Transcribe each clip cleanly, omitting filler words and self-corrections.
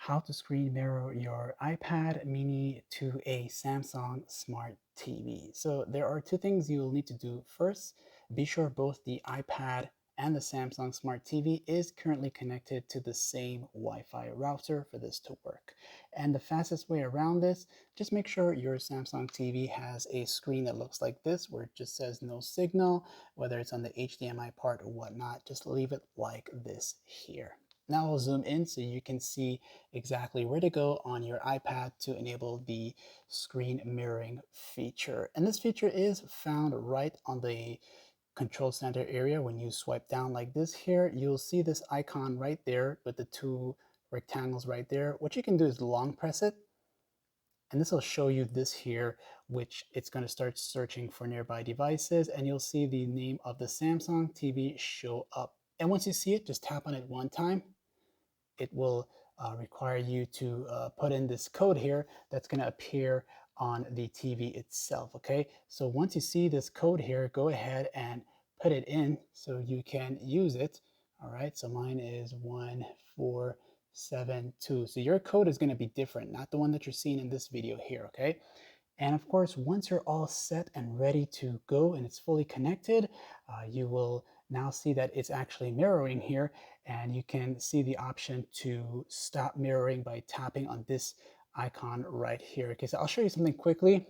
how to screen mirror your iPad mini to a Samsung Smart TV. So there are two things you will need to do. First, be sure both the iPad and the Samsung Smart TV is currently connected to the same Wi-Fi router for this to work. And the fastest way around this, just make sure your Samsung TV has a screen that looks like this, where it just says no signal, whether it's on the HDMI part or whatnot. Just leave it like this here. Now I'll zoom in so you can see exactly where to go on your iPad to enable the screen mirroring feature. And this feature is found right on the control center area. When you swipe down like this here, you'll see this icon right there with the two rectangles right there. What you can do is long press it, and this will show you this here, which it's going to start searching for nearby devices, and you'll see the name of the Samsung TV show up. And once you see it, just tap on it one time. It will require you to put in this code here that's going to appear on the TV itself. Okay, so once you see this code here, go ahead and put it in so you can use it. All right, so mine is 1472. So your code is going to be different, not the one that you're seeing in this video here. Okay, and of course, once you're all set and ready to go and it's fully connected, you will now see that it's actually mirroring here, and you can see the option to stop mirroring by tapping on this icon right here. Okay, so I'll show you something quickly.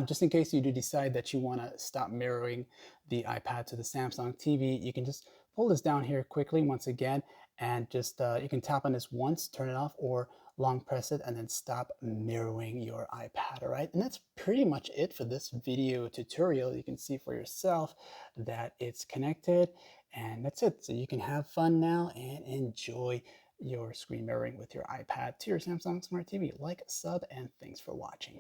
Just in case you do decide that you want to stop mirroring the iPad to the Samsung TV, you can just pull this down here quickly once again, and just you can tap on this once, turn it off, or long press it and then stop mirroring your iPad. All right, and that's pretty much it for this video tutorial. You can see for yourself that it's connected, and that's it. So you can have fun now and enjoy your screen mirroring with your iPad to your Samsung Smart TV. Like, sub, and thanks for watching.